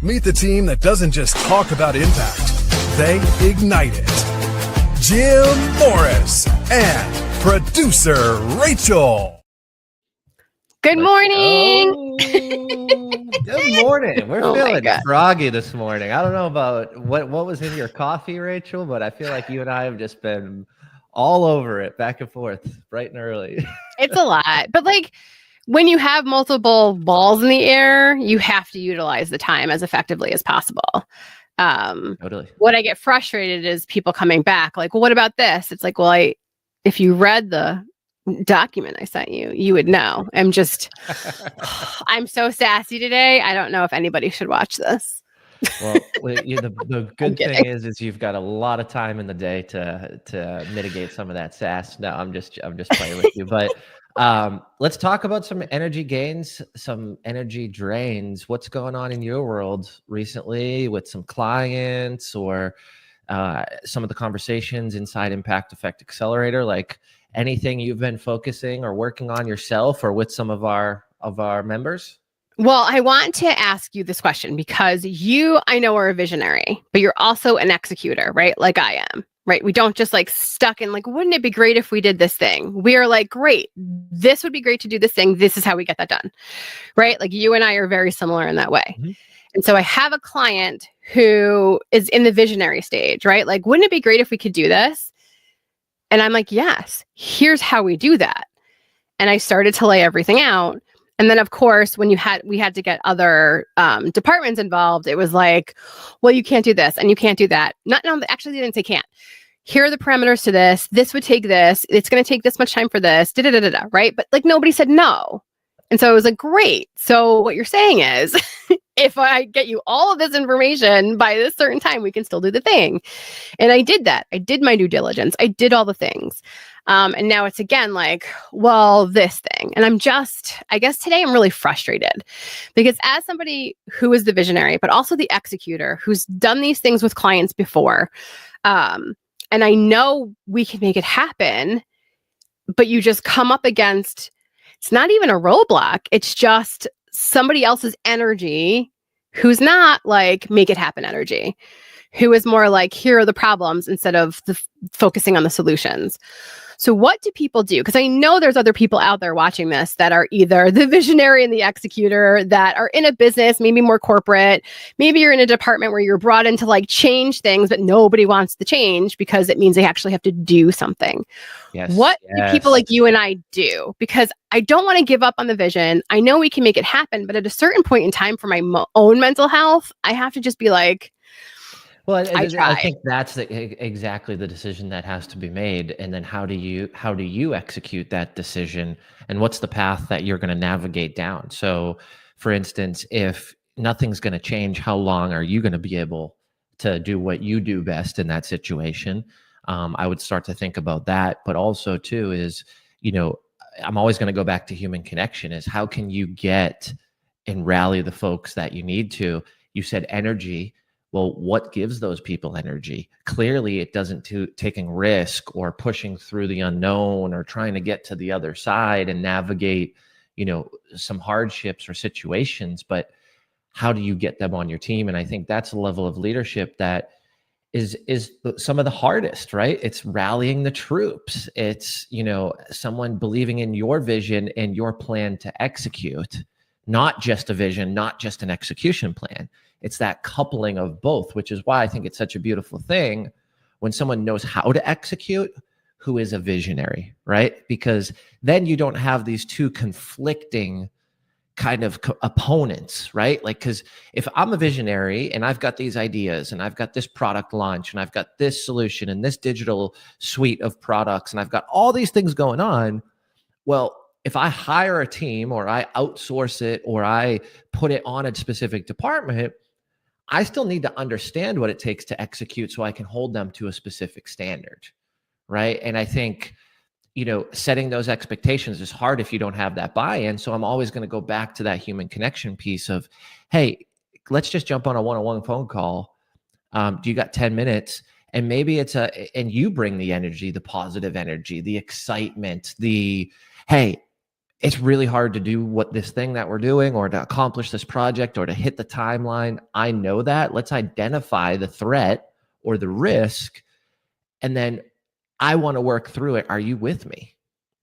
Meet the team that doesn't just talk about impact, they ignite it. Jim Morris and producer Rachel. Good morning. Good morning. We're feeling God. froggy this morning. I don't know about what was in your coffee, Rachel, but I feel like you and I have just been all over it, back and forth, bright and early. It's a lot. But like when you have multiple balls in the air, you have to utilize the time as effectively as possible. Totally. What I get frustrated is people coming back like, well, what about this? It's like, well, if you read the document I sent you, you would know. I'm so sassy today. I don't know if anybody should watch this. Well, the good thing is you've got a lot of time in the day to mitigate some of that sass. No, I'm just playing with you. But let's talk about some energy gains, some energy drains. What's going on in your world recently with some clients or some of the conversations inside Impact Effect Accelerator? Like anything you've been focusing or working on yourself or with some of our members? Well, I want to ask you this question because I know, are a visionary, but you're also an executor, right? Like I am, right? We don't just like stuck in like, wouldn't it be great if we did this thing? We are like, great, this would be great to do this thing. This is how we get that done, right? Like you and I are very similar in that way. Mm-hmm. And so I have a client who is in the visionary stage, right? Like, wouldn't it be great if we could do this? And I'm like, yes, here's how we do that. And I started to lay everything out. And then, of course, when we had to get other departments involved, it was like, well, you can't do this and you can't do that. Actually, they didn't say can't. Here are the parameters to this. This would take this. It's going to take this much time for this. Right? But like nobody said no. And so it was like, great. So what you're saying is, if I get you all of this information by this certain time, we can still do the thing. And I did that. I did my due diligence. I did all the things. And now it's again like, well, this thing. And I guess today I'm really frustrated because as somebody who is the visionary, but also the executor who's done these things with clients before, and I know we can make it happen, but you just come up against, it's not even a roadblock. It's just somebody else's energy who's not like make it happen energy, who is more like, here are the problems instead of focusing on the solutions. So what do people do? Because I know there's other people out there watching this that are either the visionary and the executor that are in a business, maybe more corporate. Maybe you're in a department where you're brought in to like change things, but nobody wants the change because it means they actually have to do something. Yes. What do people like you and I do? Because I don't want to give up on the vision. I know we can make it happen, but at a certain point in time for my own mental health, I have to just be like, well, I think that's exactly the decision that has to be made. And then how do you execute that decision? And what's the path that you're going to navigate down? So, for instance, if nothing's going to change, how long are you going to be able to do what you do best in that situation? I would start to think about that. But also, too, is, I'm always going to go back to human connection is how can you get and rally the folks that you need to? You said energy. Well, what gives those people energy? Clearly, it doesn't taking risk or pushing through the unknown or trying to get to the other side and navigate, some hardships or situations. But how do you get them on your team? And I think that's a level of leadership that is some of the hardest, right? It's rallying the troops. It's, someone believing in your vision and your plan to execute, not just a vision, not just an execution plan. It's that coupling of both, which is why I think it's such a beautiful thing when someone knows how to execute, who is a visionary, right? Because then you don't have these two conflicting kind of opponents, right? Like, because if I'm a visionary and I've got these ideas and I've got this product launch and I've got this solution and this digital suite of products and I've got all these things going on, well, if I hire a team or I outsource it or I put it on a specific department, I still need to understand what it takes to execute so I can hold them to a specific standard, right? And I think, setting those expectations is hard if you don't have that buy-in. So I'm always going to go back to that human connection piece of, hey, let's just jump on a one-on-one phone call. Do you got 10 minutes? And maybe and you bring the energy, the positive energy, the excitement, hey, it's really hard to do what this thing that we're doing or to accomplish this project or to hit the timeline. I know that. Let's identify the threat or the risk. And then I want to work through it. Are you with me?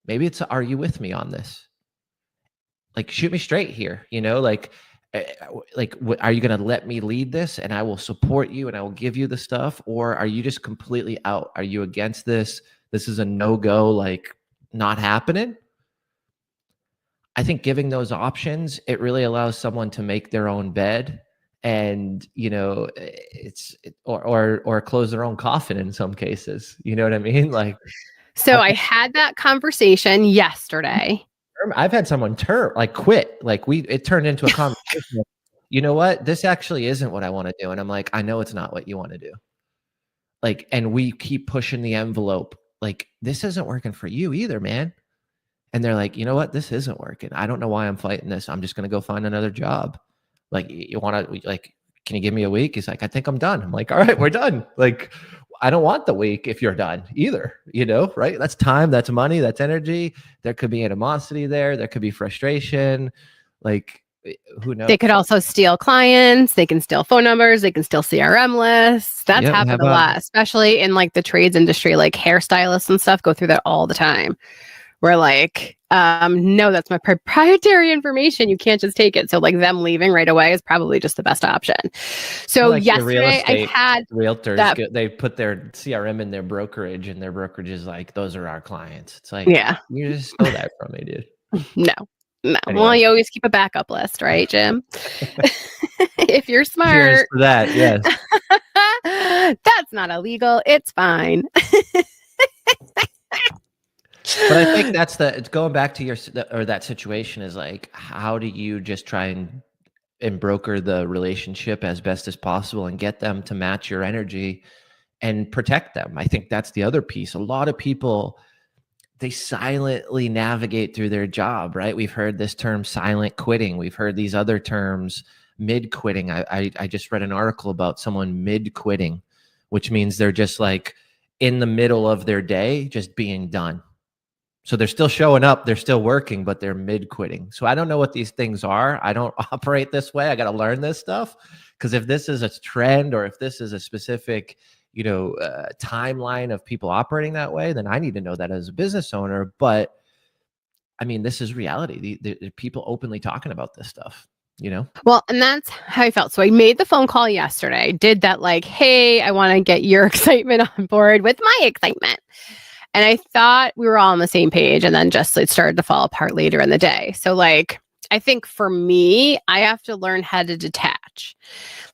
Maybe it's, are you with me on this? Like, shoot me straight here, are you going to let me lead this and I will support you and I will give you the stuff? Or are you just completely out? Are you against this? This is a no-go, like not happening. I think giving those options, it really allows someone to make their own bed and, or close their own coffin in some cases. You know what I mean? Like, so I had that conversation yesterday. I've had someone quit. It turned into a conversation. You know what? This actually isn't what I want to do. And I'm like, I know it's not what you want to do. Like, and we keep pushing the envelope. Like, this isn't working for you either, man. And they're like, you know what? This isn't working. I don't know why I'm fighting this. I'm just going to go find another job. Like, you want to, like, can you give me a week? He's like, I think I'm done. I'm like, all right, we're done. Like, I don't want the week if you're done either, right? That's time, that's money, that's energy. There could be animosity there. There could be frustration. Like, who knows? They could also steal clients. They can steal phone numbers. They can steal CRM lists. That's happened a lot, especially in like the trades industry, like hairstylists and stuff go through that all the time. We're like, no, that's my proprietary information. You can't just take it. So like them leaving right away is probably just the best option. So like yesterday I had realtors, they put their CRM in their brokerage and their brokerage is like, those are our clients. It's like, yeah, you just stole that from me, dude. No. Anyway. Well, you always keep a backup list, right, Jim? If you're smart. Cheers for that, yes. That's not illegal. It's fine. But I think it's going back to that situation is like, how do you just try and broker the relationship as best as possible and get them to match your energy and protect them? I think that's the other piece. A lot of people, they silently navigate through their job, right? We've heard this term silent quitting. We've heard these other terms, mid quitting. I just read an article about someone mid quitting, which means they're just like in the middle of their day, just being done. So they're still showing up, they're still working, but they're mid quitting. So I don't know what these things are. I don't operate this way. I got to learn this stuff, because if this is a trend or if this is a specific, timeline of people operating that way, then I need to know that as a business owner. But I mean, this is reality. The people openly talking about this stuff. Well, and that's how I felt. So I made the phone call yesterday, did that like, hey, I want to get your excitement on board with my excitement. And I thought we were all on the same page, and then just it started to fall apart later in the day. So like, I think for me, I have to learn how to detach.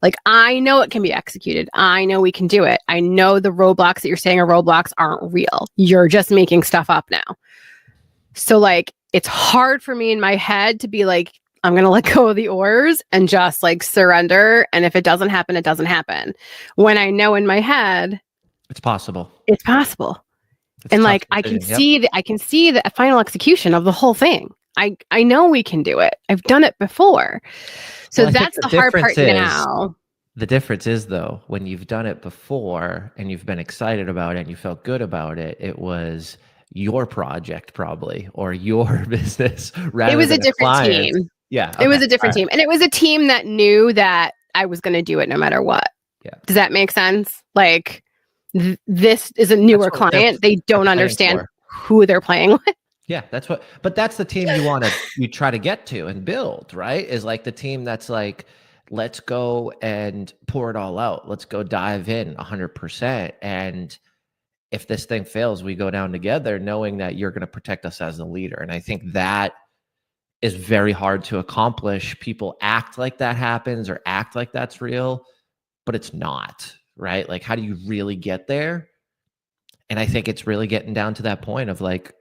Like, I know it can be executed. I know we can do it. I know the roadblocks that you're saying are roadblocks aren't real. You're just making stuff up now. So like, it's hard for me in my head to be like, I'm going to let go of the oars and just like surrender. And if it doesn't happen, it doesn't happen. When I know in my head, it's possible. It's possible. And like, I can see the final execution of the whole thing. I know we can do it. I've done it before. So that's the hard part now. The difference is, though, when you've done it before and you've been excited about it and you felt good about it, it was your project probably, or your business rather than it was a different team. Yeah. Okay. It was a different team. And it was a team that knew that I was going to do it no matter what. Yeah. Does that make sense? Like, this is a newer client. They don't understand who they're playing with. Yeah, but that's the team you try to get to and build, right? Is like the team that's like, let's go and pour it all out. Let's go dive in 100%. And if this thing fails, we go down together, knowing that you're going to protect us as the leader. And I think that is very hard to accomplish. People act like that happens or act like that's real, but it's not. Right? Like, how do you really get there? And I think it's really getting down to that point of like,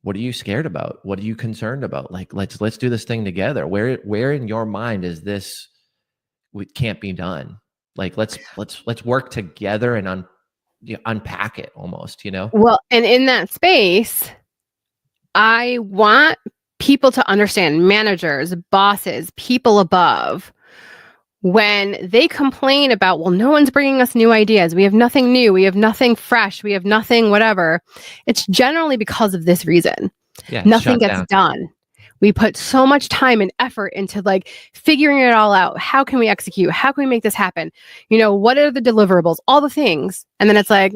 what are you scared about? What are you concerned about? Like, let's do this thing together. Where in your mind is this? It can't be done. Like, let's work together and unpack it almost. Well, and in that space, I want people to understand, managers, bosses, people above, when they complain about, well, no one's bringing us new ideas. We have nothing new. We have nothing fresh. We have nothing, whatever. It's generally because of this reason. Yeah, nothing gets done. We put so much time and effort into like figuring it all out. How can we execute? How can we make this happen? What are the deliverables? All the things. And then it's like,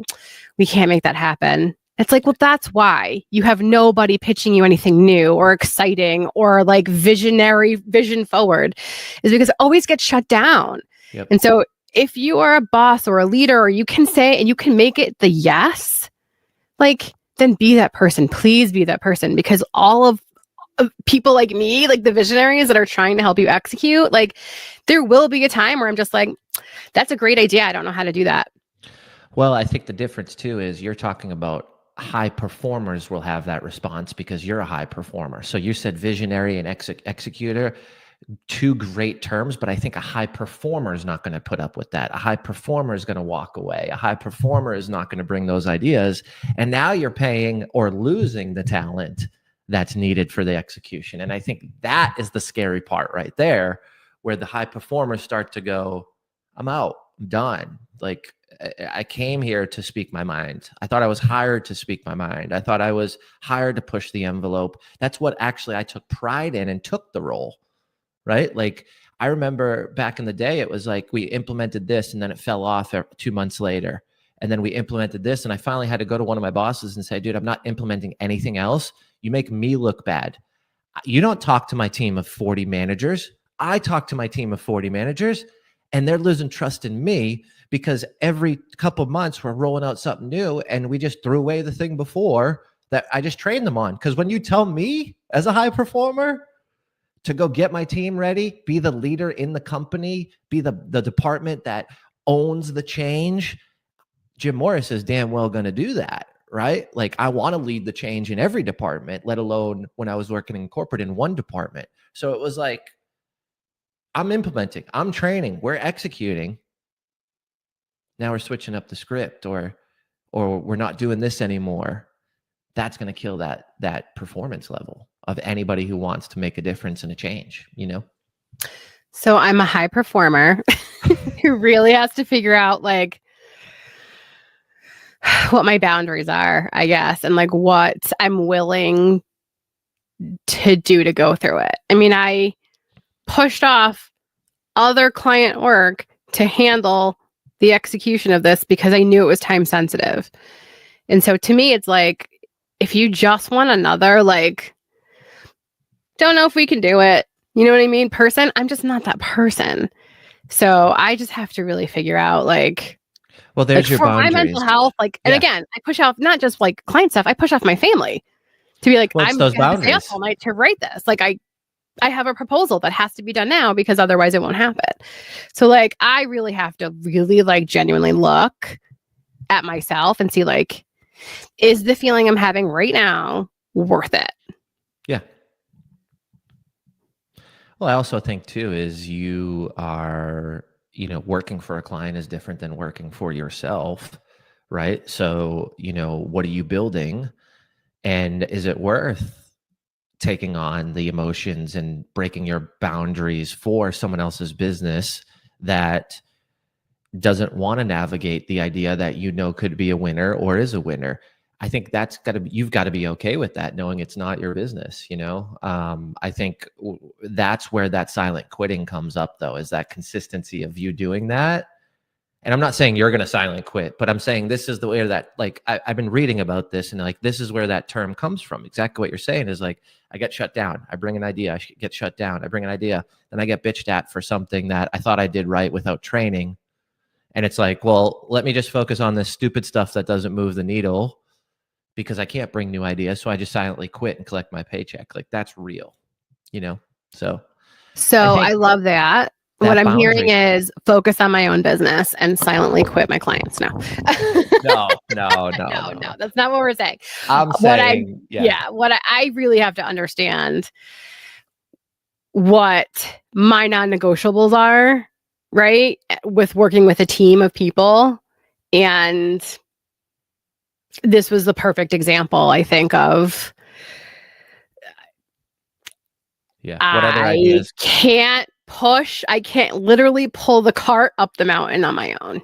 we can't make that happen. It's like, well, that's why you have nobody pitching you anything new or exciting or like vision forward, is because it always gets shut down. Yep. And so if you are a boss or a leader, or you can say, and you can make it the yes, like, then be that person. Please be that person, because all of people like me, like the visionaries that are trying to help you execute, like there will be a time where I'm just like, that's a great idea. I don't know how to do that. Well, I think the difference too is you're talking about high performers will have that response because you're a high performer. So you said visionary and executor, two great terms, but I think a high performer is not going to put up with that. A high performer is going to walk away. A high performer is not going to bring those ideas. And now you're paying or losing the talent that's needed for the execution. And I think that is the scary part right there, where the high performers start to go, I'm out, I'm done. Like, I came here to speak my mind. I thought I was hired to speak my mind. I thought I was hired to push the envelope. That's what actually I took pride in and took the role, right? Like, I remember back in the day, it was like we implemented this and then it fell off 2 months later. And then we implemented this, and I finally had to go to one of my bosses and say, dude, I'm not implementing anything else. You make me look bad. You don't talk to my team of 40 managers. I talk to my team of 40 managers, and they're losing trust in me because every couple of months we're rolling out something new, and we just threw away the thing before that I just trained them on. Because when you tell me as a high performer to go get my team ready, be the leader in the company, be the department that owns the change, Jim Morris is damn well going to do that, right? Like, I want to lead the change in every department, let alone when I was working in corporate in one department. So it was like, I'm implementing, I'm training, we're executing. Now we're switching up the script, or we're not doing this anymore. That's going to kill that performance level of anybody who wants to make a difference and a change, So I'm a high performer who really has to figure out like what my boundaries are, I guess, and like what I'm willing to do to go through it. I mean, I pushed off other client work to handle the execution of this because I knew it was time sensitive. And so to me, it's like, if you just want another, like, don't know if we can do it, you know what I mean, person, I'm just not that person. So I just have to really figure out, like, well, there's your boundaries. For my mental health, like, and again, I push off not just like client stuff, I push off my family to be like, I'm going to stay up all night to write this. Like, I have a proposal that has to be done now because otherwise it won't happen. So like, I really have to really like genuinely look at myself and see, like, is the feeling I'm having right now worth it? Yeah. Well, I also think too, is you are, working for a client is different than working for yourself, right? So, what are you building? And is it worth taking on the emotions and breaking your boundaries for someone else's business that doesn't want to navigate the idea that could be a winner or is a winner? I think you've got to be okay with that, knowing it's not your business. I think that's where that silent quitting comes up, though, is that consistency of you doing that. And I'm not saying you're going to silent quit, but I'm saying this is the way that, like, I've been reading about this, and like, this is where that term comes from. Exactly what you're saying is like, I get shut down. I bring an idea. I get shut down. I bring an idea. Then I get bitched at for something that I thought I did right without training. And it's like, well, let me just focus on this stupid stuff that doesn't move the needle, because I can't bring new ideas. So I just silently quit and collect my paycheck. Like, that's real, So I love that. What I'm hearing is focus on my own business and silently quit my clients. No. No. That's not what we're saying. I'm saying, what I really have to understand what my non-negotiables are, right? With working with a team of people. And this was the perfect example, I think, of what other ideas? I can't literally pull the cart up the mountain on my own.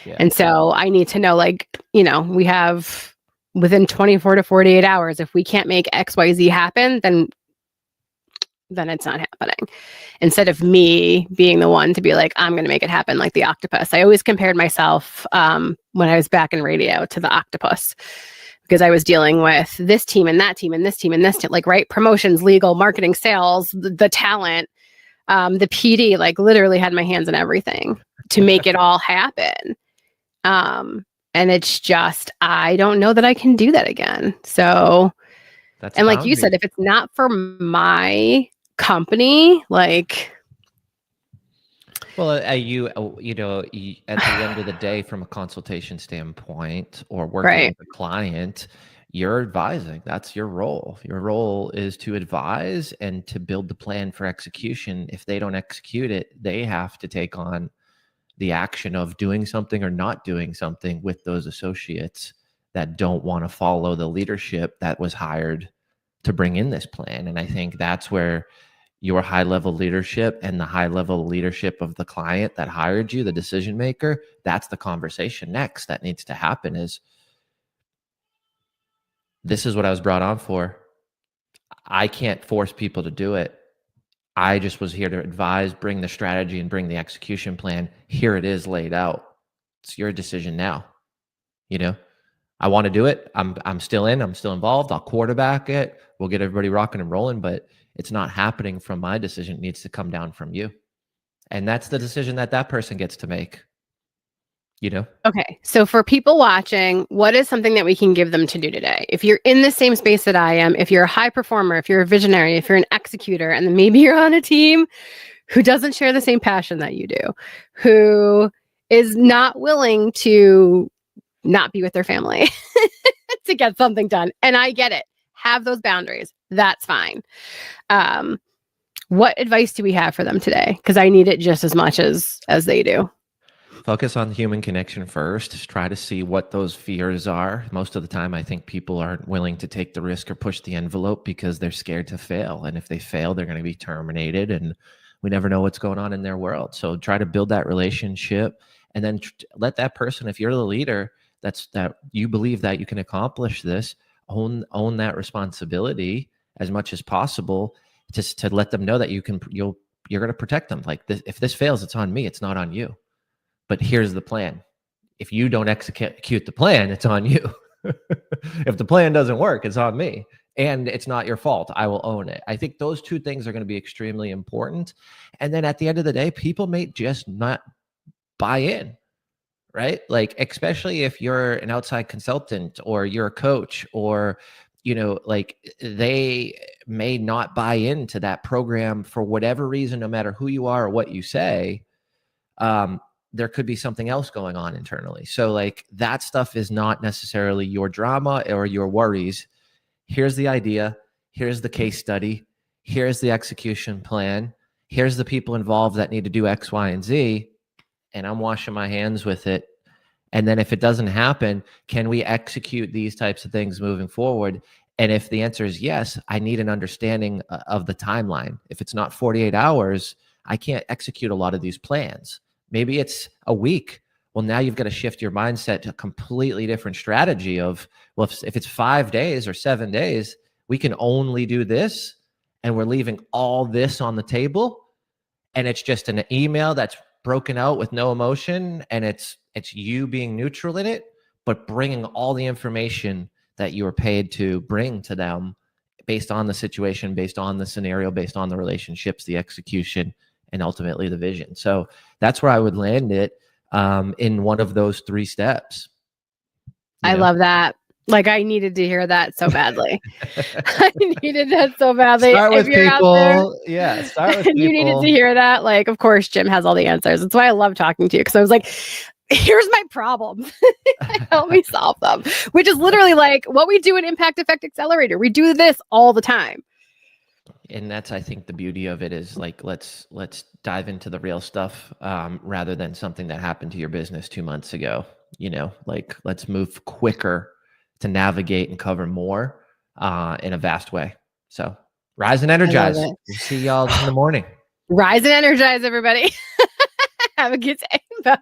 Yeah. And so I need to know, like, we have within 24 to 48 hours, if we can't make XYZ happen, then then it's not happening. Instead of me being the one to be like, I'm going to make it happen like the octopus. I always compared myself when I was back in radio to the octopus, because I was dealing with this team and that team and this team and this team, like, right? Promotions, legal, marketing, sales, the talent, the PD, like literally had my hands in everything to make it all happen. And it's just, I don't know that I can do that again. So, and like you said, if it's not for my company, like, well, at the end of the day, from a consultation standpoint or working with a client, you're advising. That's your role. Your role is to advise and to build the plan for execution. If they don't execute it, they have to take on the action of doing something or not doing something with those associates that don't want to follow the leadership that was hired to bring in this plan. And I think that's where your high level leadership and the high level leadership of the client that hired you, the decision maker, that's the conversation next that needs to happen is, this is what I was brought on for. I can't force people to do it. I just was here to advise, bring the strategy, and bring the execution plan. Here it is laid out. It's your decision now. I want to do it. I'm still in. I'm still involved. I'll quarterback it. We'll get everybody rocking and rolling, but it's not happening from my decision. It needs to come down from you. And that's the decision that person gets to make. Okay. So for people watching, what is something that we can give them to do today? If you're in the same space that I am, if you're a high performer, if you're a visionary, if you're an executor, and then maybe you're on a team who doesn't share the same passion that you do, who is not willing to not be with their family to get something done. And I get it. Have those boundaries. That's fine. What advice do we have for them today? Because I need it just as much as they do. Focus on the human connection first. Just try to see what those fears are. Most of the time, I think people aren't willing to take the risk or push the envelope because they're scared to fail. And if they fail, they're going to be terminated. And we never know what's going on in their world. So try to build that relationship and then let that person, if you're the leader, that you believe that you can accomplish this, own that responsibility as much as possible, just to let them know that you're going to protect them. Like this, if this fails, it's on me. It's not on you. But here's the plan. If you don't execute the plan, it's on you. If the plan doesn't work, it's on me. And it's not your fault. I will own it. I think those two things are going to be extremely important. And then at the end of the day, people may just not buy in, right? Like, especially if you're an outside consultant or you're a coach, or, like, they may not buy into that program for whatever reason, no matter who you are or what you say. There could be something else going on internally. So like, that stuff is not necessarily your drama or your worries. Here's the idea. Here's the case study. Here's the execution plan. Here's the people involved that need to do X, Y, and Z. And I'm washing my hands with it. And then if it doesn't happen, can we execute these types of things moving forward? And if the answer is yes, I need an understanding of the timeline. If it's not 48 hours, I can't execute a lot of these plans. Maybe it's a week. Well, now you've got to shift your mindset to a completely different strategy of, well, if it's 5 days or 7 days, we can only do this, and we're leaving all this on the table. And it's just an email that's broken out with no emotion, and it's you being neutral in it, but bringing all the information that you were paid to bring to them based on the situation, based on the scenario, based on the relationships, the execution, and ultimately the vision. So that's where I would land it, in one of those 3 steps. I love that. Like, I needed to hear that so badly. I needed that so badly. Start with people. Yeah, start with people. You needed to hear that. Like, of course, Jim has all the answers. That's why I love talking to you, because I was like, here's my problems. Help me solve them. Which is literally like what we do in Impact Effect Accelerator. We do this all the time. And that's, I think, the beauty of it is, like, let's dive into the real stuff, rather than something that happened to your business 2 months ago. Like, let's move quicker to navigate and cover more in a vast way. So rise and energize. We'll see y'all in the morning. Rise and energize, everybody. Have a good day. Bye.